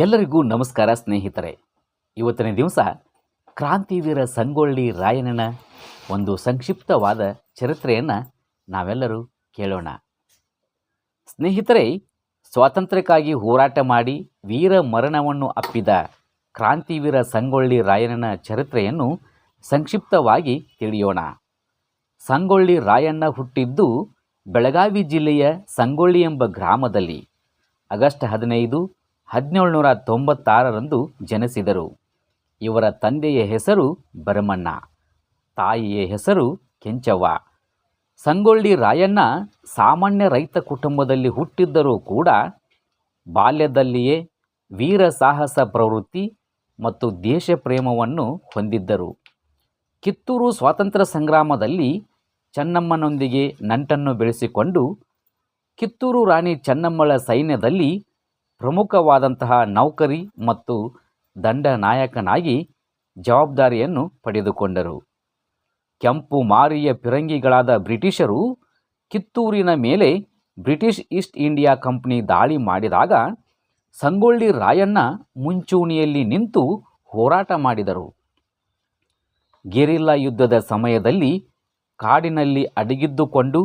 ಎಲ್ಲರಿಗೂ ನಮಸ್ಕಾರ ಸ್ನೇಹಿತರೆ. ಇವತ್ತಿನ ದಿವಸ ಕ್ರಾಂತಿವೀರ ಸಂಗೊಳ್ಳಿ ರಾಯಣ್ಣನ ಒಂದು ಸಂಕ್ಷಿಪ್ತವಾದ ಚರಿತ್ರೆಯನ್ನು ನಾವೆಲ್ಲರೂ ಕೇಳೋಣ. ಸ್ನೇಹಿತರೆ, ಸ್ವಾತಂತ್ರ್ಯಕ್ಕಾಗಿ ಹೋರಾಟ ಮಾಡಿ ವೀರ ಮರಣವನ್ನು ಅಪ್ಪಿದ ಕ್ರಾಂತಿವೀರ ಸಂಗೊಳ್ಳಿ ರಾಯಣ್ಣನ ಚರಿತ್ರೆಯನ್ನು ಸಂಕ್ಷಿಪ್ತವಾಗಿ ತಿಳಿಯೋಣ. ಸಂಗೊಳ್ಳಿ ರಾಯಣ್ಣ ಹುಟ್ಟಿದ್ದು ಬೆಳಗಾವಿ ಜಿಲ್ಲೆಯ ಸಂಗೊಳ್ಳಿ ಎಂಬ ಗ್ರಾಮದಲ್ಲಿ ಆಗಸ್ಟ್ 15, 1796ರಂದು ಜನಿಸಿದರು. ಇವರ ತಂದೆಯ ಹೆಸರು ಭರಮಣ್ಣ, ತಾಯಿಯ ಹೆಸರು ಕೆಂಚವ್ವ. ಸಂಗೊಳ್ಳಿ ರಾಯಣ್ಣ ಸಾಮಾನ್ಯ ರೈತ ಕುಟುಂಬದಲ್ಲಿ ಹುಟ್ಟಿದ್ದರೂ ಕೂಡ ಬಾಲ್ಯದಲ್ಲಿಯೇ ವೀರ ಸಾಹಸ ಪ್ರವೃತ್ತಿ ಮತ್ತು ದೇಶ ಪ್ರೇಮವನ್ನು ಹೊಂದಿದ್ದರು. ಕಿತ್ತೂರು ಸ್ವಾತಂತ್ರ್ಯ ಸಂಗ್ರಾಮದಲ್ಲಿ ಚೆನ್ನಮ್ಮನೊಂದಿಗೆ ನಂಟನ್ನು ಬೆಳೆಸಿಕೊಂಡು ಕಿತ್ತೂರು ರಾಣಿ ಚೆನ್ನಮ್ಮಳ ಸೈನ್ಯದಲ್ಲಿ ಪ್ರಮುಖವಾದಂತಹ ನೌಕರಿ ಮತ್ತು ದಂಡನಾಯಕನಾಗಿ ಜವಾಬ್ದಾರಿಯನ್ನು ಪಡೆದುಕೊಂಡರು. ಕೆಂಪು ಮಾರಿಯ ಫಿರಂಗಿಗಳಾದ ಬ್ರಿಟಿಷರು ಕಿತ್ತೂರಿನ ಮೇಲೆ ಬ್ರಿಟಿಷ್ ಈಸ್ಟ್ ಇಂಡಿಯಾ ಕಂಪನಿ ದಾಳಿ ಮಾಡಿದಾಗ ಸಂಗೊಳ್ಳಿ ರಾಯಣ್ಣ ಮುಂಚೂಣಿಯಲ್ಲಿ ನಿಂತು ಹೋರಾಟ ಮಾಡಿದರು. ಗೆರಿಲ್ಲಾ ಯುದ್ಧದ ಸಮಯದಲ್ಲಿ ಕಾಡಿನಲ್ಲಿ ಅಡಗಿದ್ದುಕೊಂಡು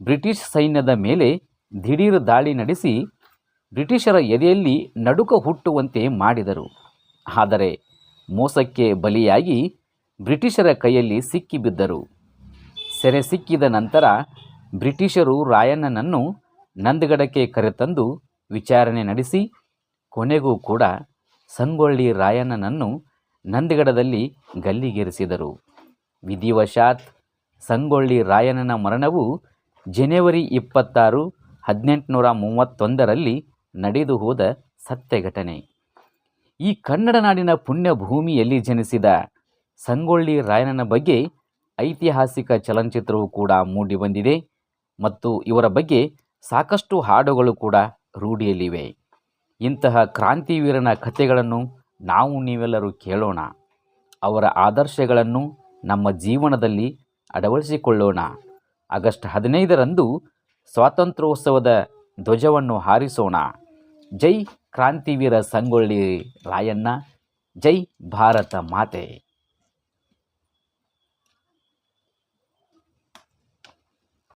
ಬ್ರಿಟಿಷ್ ಸೈನ್ಯದ ಮೇಲೆ ದಿಢೀರ್ ದಾಳಿ ನಡೆಸಿ ಬ್ರಿಟಿಷರ ಎದೆಯಲ್ಲಿ ನಡುಕ ಹುಟ್ಟುವಂತೆ ಮಾಡಿದರು. ಆದರೆ ಮೋಸಕ್ಕೆ ಬಲಿಯಾಗಿ ಬ್ರಿಟಿಷರ ಕೈಯಲ್ಲಿ ಸಿಕ್ಕಿಬಿದ್ದರು. ಸೆರೆ ಸಿಕ್ಕಿದ ನಂತರ ಬ್ರಿಟಿಷರು ರಾಯಣ್ಣನನ್ನು ನಂದಗಡಕ್ಕೆ ಕರೆತಂದು ವಿಚಾರಣೆ ನಡೆಸಿ ಕೊನೆಗೂ ಕೂಡ ಸಂಗೊಳ್ಳಿ ರಾಯಣ್ಣನನ್ನು ನಂದಗಡದಲ್ಲಿ ಗಲ್ಲಿಗೇರಿಸಿದರು. ವಿಧಿವಶಾತ್ ಸಂಗೊಳ್ಳಿ ರಾಯಣ್ಣನ ಮರಣವು ಜನವರಿ 26, 1831ರಲ್ಲಿ ನಡೆದು ಹೋದ ಸತ್ಯ ಘಟನೆ. ಈ ಕನ್ನಡ ನಾಡಿನ ಪುಣ್ಯ ಭೂಮಿಯಲ್ಲಿ ಜನಿಸಿದ ಸಂಗೊಳ್ಳಿ ರಾಯಣ್ಣನ ಬಗ್ಗೆ ಐತಿಹಾಸಿಕ ಚಲನಚಿತ್ರವೂ ಕೂಡ ಮೂಡಿಬಂದಿದೆ ಮತ್ತು ಇವರ ಬಗ್ಗೆ ಸಾಕಷ್ಟು ಹಾಡುಗಳು ಕೂಡ ರೂಢಿಯಲ್ಲಿವೆ. ಇಂತಹ ಕ್ರಾಂತಿವೀರನ ಕಥೆಗಳನ್ನು ನಾವು ನೀವೆಲ್ಲರೂ ಕೇಳೋಣ. ಅವರ ಆದರ್ಶಗಳನ್ನು ನಮ್ಮ ಜೀವನದಲ್ಲಿ ಅಳವಡಿಸಿಕೊಳ್ಳೋಣ. ಆಗಸ್ಟ್ 15ರಂದು ಸ್ವಾತಂತ್ರ್ಯೋತ್ಸವದ ಧ್ವಜವನ್ನು ಹಾರಿಸೋಣ. ಜೈ ಕ್ರಾಂತಿವೀರ ಸಂಗೊಳ್ಳಿ ರಾಯಣ್ಣ, ಜೈ ಭಾರತ ಮಾತೆ.